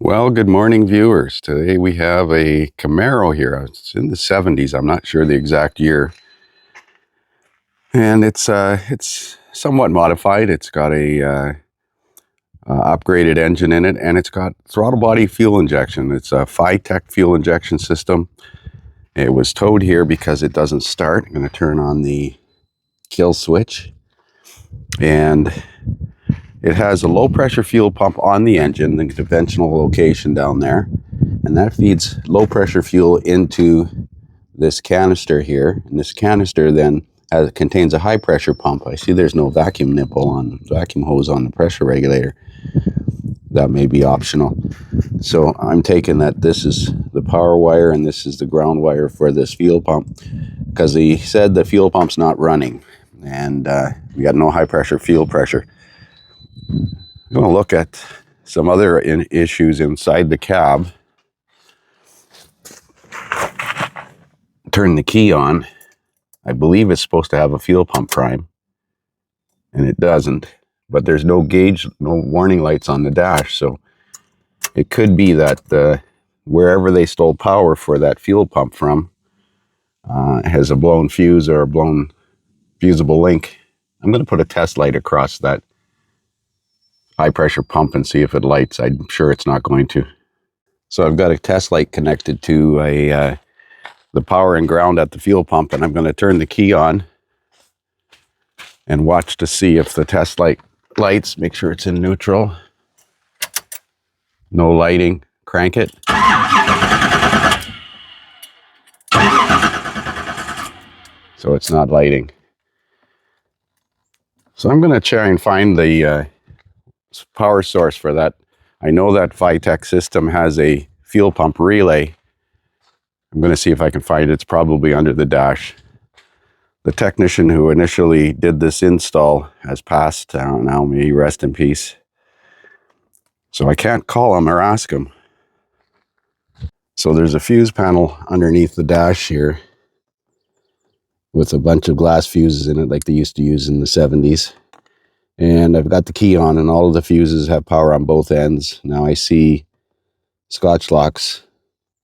Well, good morning, viewers. Today we have a Camaro here. It's in the 70s. I'm not sure the exact year. And it's somewhat modified. It's got a upgraded engine in it, and it's got throttle body fuel injection. It's a Fitech fuel injection system. It was towed here because it doesn't start. I'm going to turn on the kill switch. And it has a low pressure fuel pump on the engine, the conventional location down there. And that feeds low pressure fuel into this canister here. And this canister then contains a high pressure pump. I see there's no vacuum hose on the pressure regulator. That may be optional. So I'm taking that this is the power wire and this is the ground wire for this fuel pump, because he said the fuel pump's not running and we got no high pressure fuel pressure. I'm going to look at some other issues inside the cab. Turn the key on. I believe it's supposed to have a fuel pump prime, and it doesn't. But there's no gauge, no warning lights on the dash, so it could be that wherever they stole power for that fuel pump from has a blown fuse or a blown fusible link. I'm going to put a test light across that high pressure pump and see if it lights. I'm sure it's not going to. So I've got a test light connected to the power and ground at the fuel pump, and I'm going to turn the key on and watch to see if the test light lights. Make sure it's in neutral. No lighting. Crank it. So it's not lighting. So I'm going to try and find the power source for that. I know that Fitech system has a fuel pump relay. I'm going to see if I can find it. It's probably under the dash. The technician who initially did this install has passed now. May he rest in peace. So I can't call him or ask him. So there's a fuse panel underneath the dash here with a bunch of glass fuses in it like they used to use in the 70s. And I've got the key on, and all of the fuses have power on both ends. Now I see Scotch locks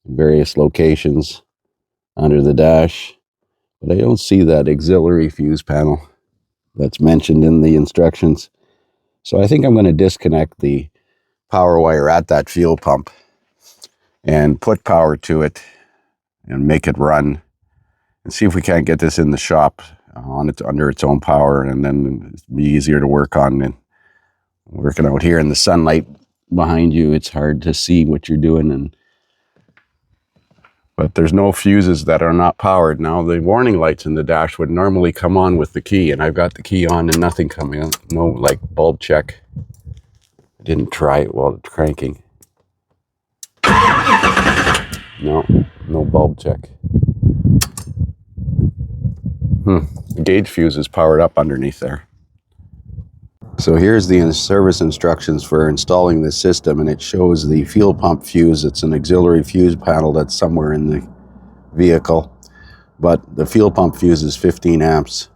in various locations under the dash, but I don't see that auxiliary fuse panel that's mentioned in the instructions. So I think I'm going to disconnect the power wire at that fuel pump and put power to it and make it run, and see if we can't get this in the shop under its own power, and then it'll be easier to work on. And working out here in the sunlight behind you, it's hard to see what you're doing. But there's no fuses that are not powered. Now the warning lights in the dash would normally come on with the key, and I've got the key on and nothing coming on. No like bulb check. I didn't try it while it's cranking. No bulb check. The gauge fuse is powered up underneath there. So here's the service instructions for installing this system, and it shows the fuel pump fuse. It's an auxiliary fuse panel that's somewhere in the vehicle, but the fuel pump fuse is 15 amps.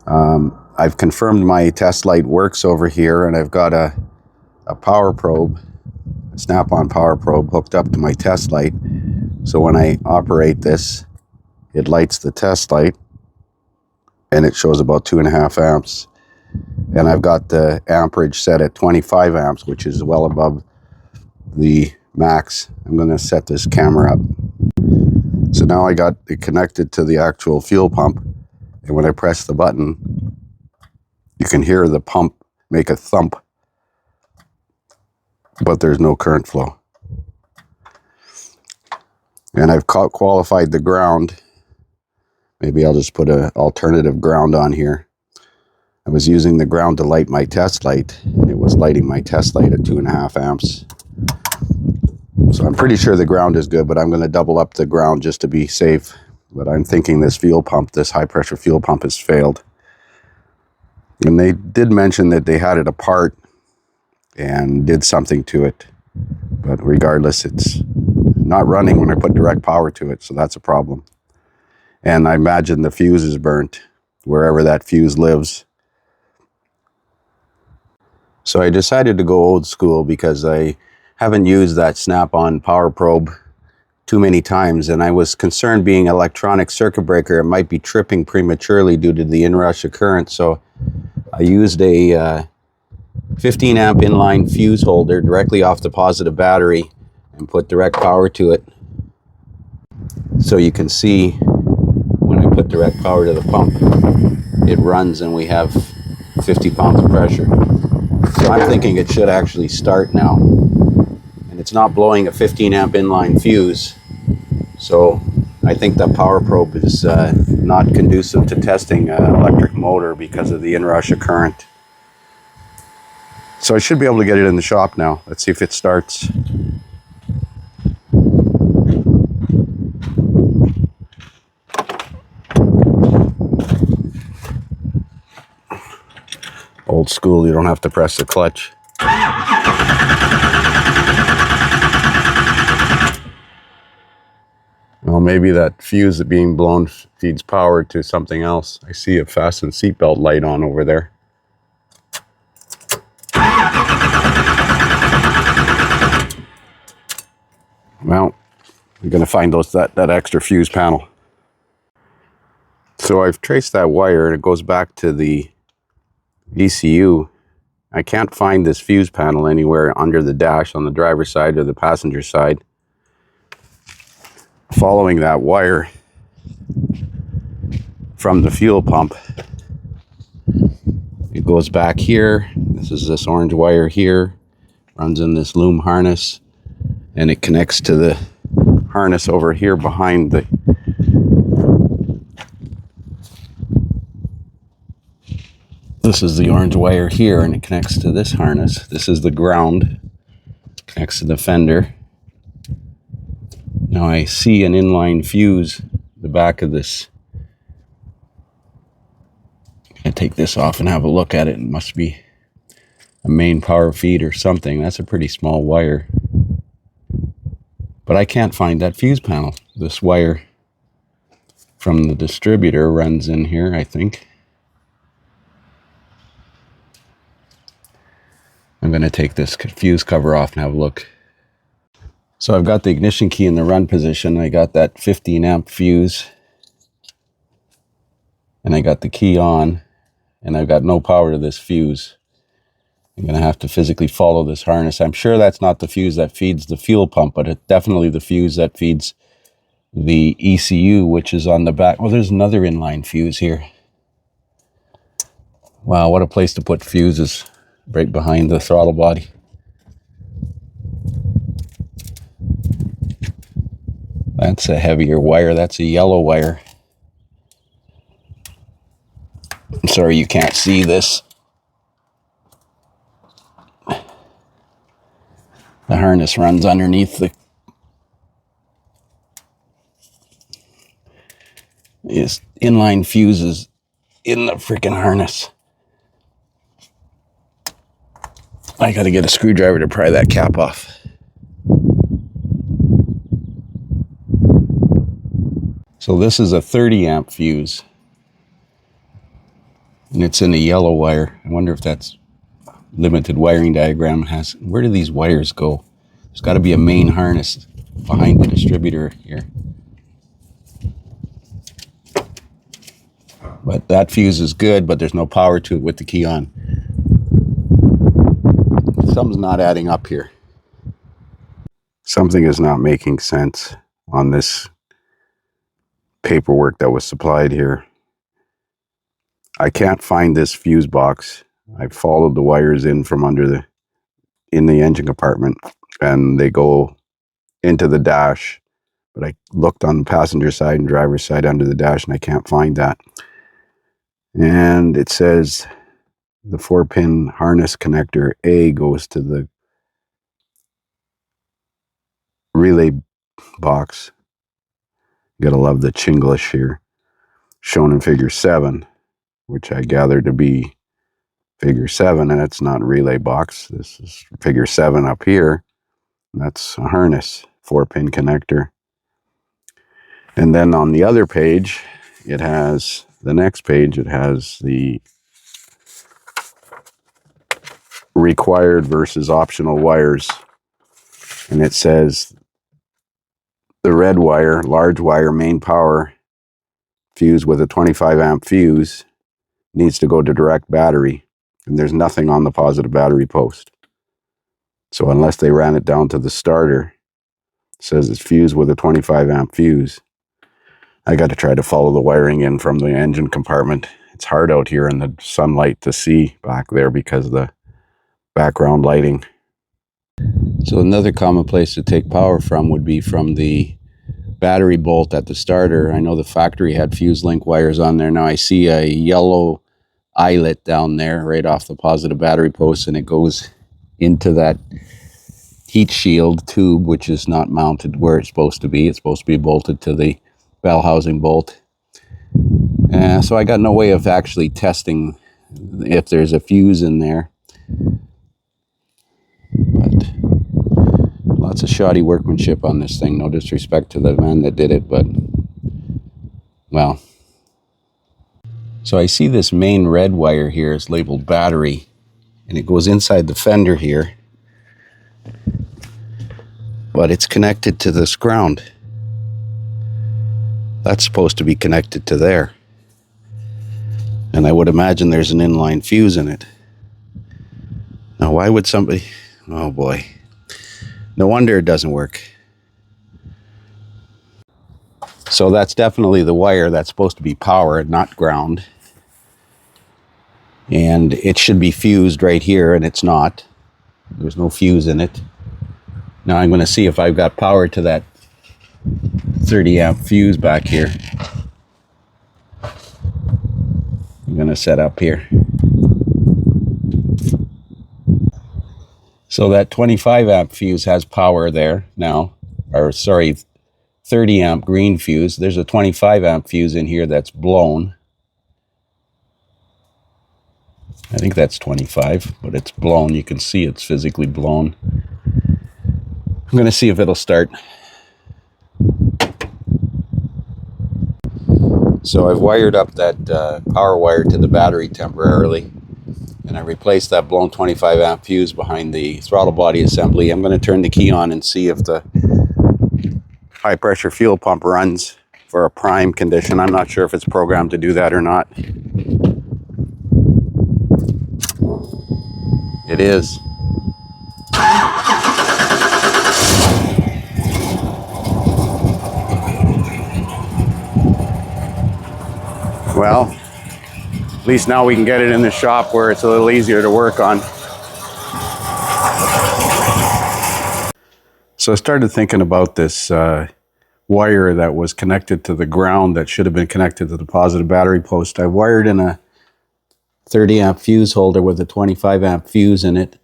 I've confirmed my test light works over here, and I've got a power probe, a snap-on power probe hooked up to my test light. So when I operate this, it lights the test light, and it shows about 2.5 amps. And I've got the amperage set at 25 amps, which is well above the max. I'm going to set this camera up. So now I got it connected to the actual fuel pump, and when I press the button, you can hear the pump make a thump, but there's no current flow. And I've qualified the ground. Maybe I'll just put an alternative ground on here. I was using the ground to light my test light, and it was lighting my test light at 2.5 amps. So I'm pretty sure the ground is good, but I'm going to double up the ground just to be safe. But I'm thinking this fuel pump, this high pressure fuel pump, has failed. And they did mention that they had it apart and did something to it. But regardless, it's not running when I put direct power to it, so that's a problem. And I imagine the fuse is burnt, wherever that fuse lives. So I decided to go old school because I haven't used that snap-on power probe too many times, and I was concerned, being electronic circuit breaker, it might be tripping prematurely due to the inrush of current. So I used a 15 amp inline fuse holder directly off the positive battery and put direct power to it. So you can see when I put direct power to the pump, it runs and we have 50 pounds of pressure. So I'm thinking it should actually start now. And it's not blowing a 15 amp inline fuse. So I think the power probe is not conducive to testing an electric motor because of the inrush of current. So I should be able to get it in the shop now. Let's see if it starts. Old school, you don't have to press the clutch. Well, maybe that fuse being blown feeds power to something else. I see a fastened seatbelt light on over there. Well, we're going to find that extra fuse panel. So I've traced that wire and it goes back to the ECU. I can't find this fuse panel anywhere under the dash on the driver's side or the passenger side. Following that wire from the fuel pump, it goes back here. This is this orange wire here, runs in this loom harness, and it connects to the harness over here behind the this is the orange wire here, and it connects to this harness. This is the ground, connects to the fender. Now I see an inline fuse the back of this. I take this off and have a look at it. It must be a main power feed or something. That's a pretty small wire. But I can't find that fuse panel. This wire from the distributor runs in here, I think. I'm going to take this fuse cover off and have a look. So I've got the ignition key in the run position. I got that 15 amp fuse. And I got the key on. And I've got no power to this fuse. I'm going to have to physically follow this harness. I'm sure that's not the fuse that feeds the fuel pump, but it's definitely the fuse that feeds the ECU, which is on the back. Well, there's another inline fuse here. Wow, what a place to put fuses, right behind the throttle body. That's a heavier wire. That's a yellow wire. I'm sorry you can't see this. The harness runs underneath the inline fuses in the freaking harness. I gotta get a screwdriver to pry that cap off. So this is a 30 amp fuse. And it's in a yellow wire. I wonder if that's limited wiring diagram has. Where do these wires go? There's got to be a main harness behind the distributor here. But that fuse is good, but there's no power to it with the key on. Something's not adding up here. Something is not making sense on this paperwork that was supplied here. I can't find this fuse box. I followed the wires in from in the engine compartment, and they go into the dash. But I looked on the passenger side and driver's side under the dash, and I can't find that. And it says the 4-pin harness connector A goes to the relay box. You gotta love the Chinglish here, shown in figure 7, which I gather to be figure 7, and it's not relay box. This is figure 7 up here. That's a harness, 4-pin connector. And then on the other page, it has the next page, it has the required versus optional wires. and it says the red wire, large wire main power fuse with a 25 amp fuse needs to go to direct battery, and there's nothing on the positive battery post. So unless they ran it down to the starter, it says it's fused with a 25 amp fuse. I got to try to follow the wiring in from the engine compartment. It's hard out here in the sunlight to see back there because of the background lighting. So another common place to take power from would be from the battery bolt at the starter. I know the factory had fuse link wires on there. Now I see a yellow eyelet down there right off the positive battery post, and it goes into that heat shield tube, which is not mounted where it's supposed to be. It's supposed to be bolted to the bell housing bolt. So I got no way of actually testing if there's a fuse in there. But lots of shoddy workmanship on this thing. No disrespect to the man that did it, but well. So I see this main red wire here is labeled battery, and it goes inside the fender here, but it's connected to this ground. That's supposed to be connected to there, and I would imagine there's an inline fuse in it. Now why would somebody, oh boy, no wonder it doesn't work. So that's definitely the wire that's supposed to be power, not ground. And it should be fused right here, and it's not. There's no fuse in it. Now I'm going to see if I've got power to that 30 amp fuse back here. I'm going to set up here. So that 25 amp fuse has power there now, or sorry, 30 amp green fuse. There's a 25 amp fuse in here that's blown. I think that's 25, but it's blown. You can see it's physically blown. I'm going to see if it'll start. So I've wired up that power wire to the battery temporarily, and I replaced that blown 25 amp fuse behind the throttle body assembly. I'm going to turn the key on and see if the high pressure fuel pump runs for a prime condition. I'm not sure if it's programmed to do that or not. It is. Well, at least now we can get it in the shop where it's a little easier to work on. So I started thinking about this wire that was connected to the ground that should have been connected to the positive battery post. I wired in a 30 amp fuse holder with a 25 amp fuse in it,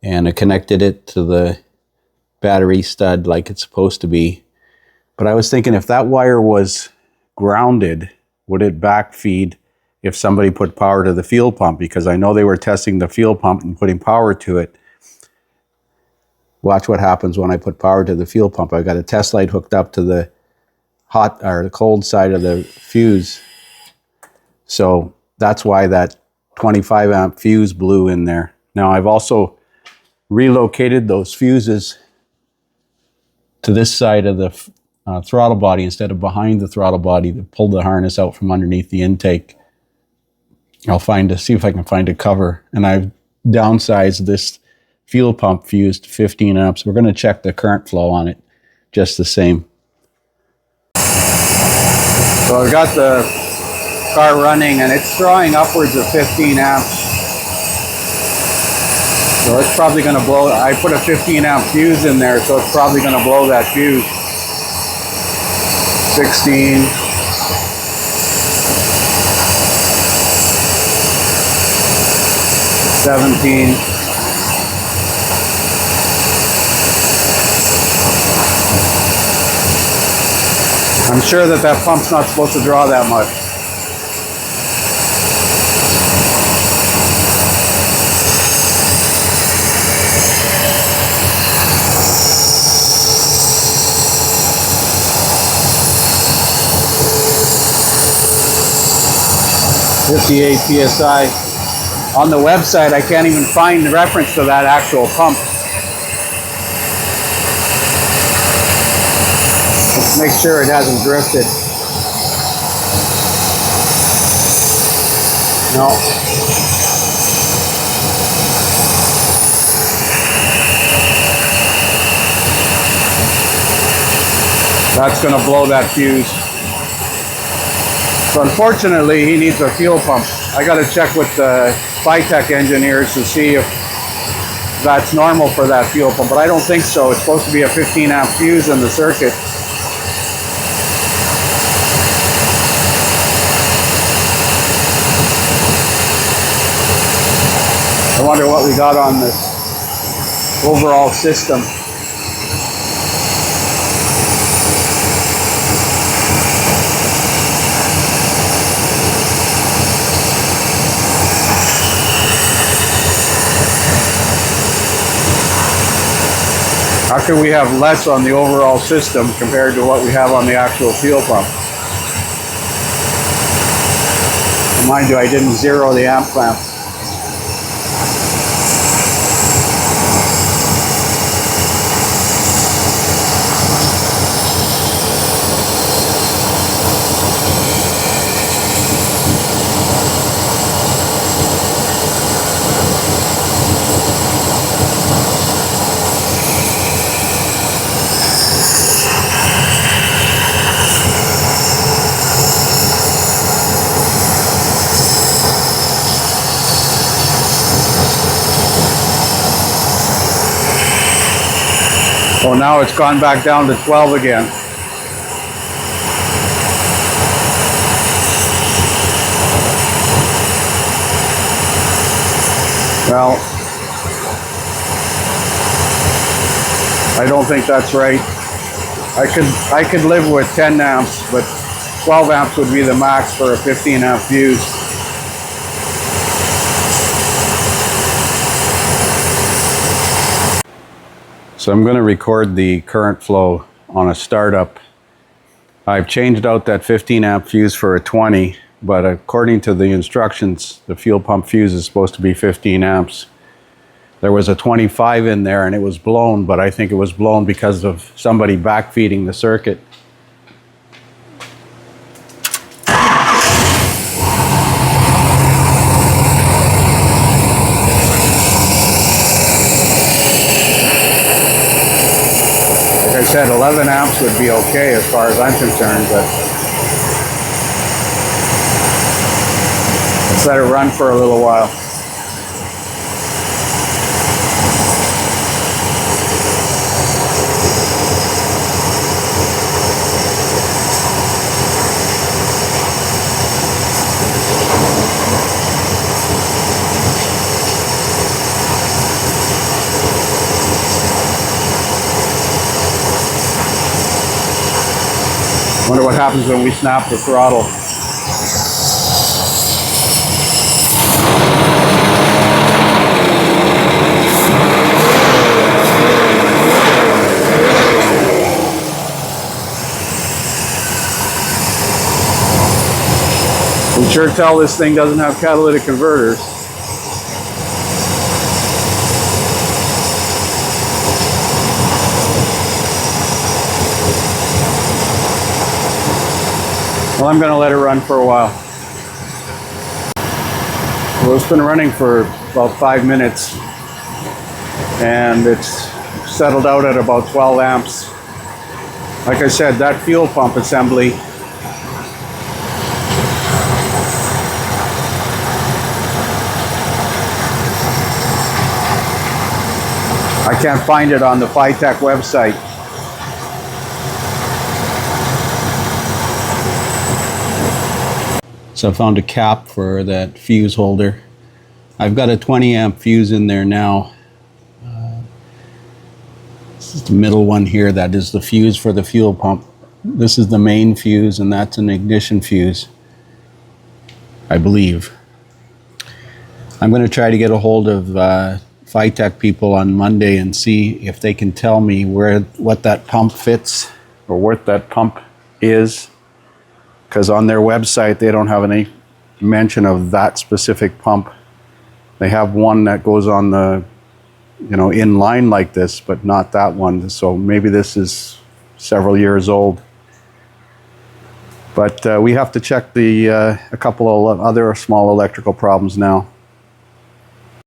and I connected it to the battery stud like it's supposed to be. But I was thinking, if that wire was grounded, would it backfeed if somebody put power to the fuel pump? Because I know they were testing the fuel pump and putting power to it. Watch what happens when I put power to the fuel pump. I've got a test light hooked up to the hot or the cold side of the fuse. So that's why that 25 amp fuse blew in there. Now I've also relocated those fuses to this side of the throttle body instead of behind the throttle body to pull the harness out from underneath the intake. I'll see if I can find a cover, and I've downsized this fuel pump fuse to 15 amps. We're going to check the current flow on it just the same. So I've got the car running, and it's drawing upwards of 15 amps. So it's probably going to blow. I put a 15 amp fuse in there, so it's probably going to blow that fuse. 16. 17. I'm sure that pump's not supposed to draw that much. .58 psi. On the website, I can't even find the reference to that actual pump. Make sure it hasn't drifted. No. That's going to blow that fuse. So unfortunately, he needs a fuel pump. I got to check with the Fitech engineers to see if that's normal for that fuel pump, but I don't think so. It's supposed to be a 15 amp fuse in the circuit. I wonder what we got on this overall system. How can we have less on the overall system compared to what we have on the actual fuel pump? And mind you, I didn't zero the amp clamp. Oh, now it's gone back down to 12 again. Well, I don't think that's right. I could live with 10 amps, but 12 amps would be the max for a 15 amp fuse. So I'm going to record the current flow on a startup. I've changed out that 15 amp fuse for a 20, but according to the instructions, the fuel pump fuse is supposed to be 15 amps. There was a 25 in there and it was blown, but I think it was blown because of somebody backfeeding the circuit. Like I said, 11 amps would be okay as far as I'm concerned, but let's let it run for a little while. Wonder what happens when we snap the throttle. You can sure tell this thing doesn't have catalytic converters. Well, I'm going to let it run for a while. Well, it's been running for about 5 minutes and it's settled out at about 12 amps. Like I said, that fuel pump assembly I can't find it on the Fitech website. So I found a cap for that fuse holder. I've got a 20 amp fuse in there now. This is the middle one here. That is the fuse for the fuel pump. This is the main fuse and that's an ignition fuse, I believe. I'm going to try to get a hold of Fitech people on Monday and see if they can tell me what that pump fits or what that pump is. Because on their website, they don't have any mention of that specific pump. They have one that goes on the, in line like this, but not that one. So maybe this is several years old. But we have to check a couple of other small electrical problems now.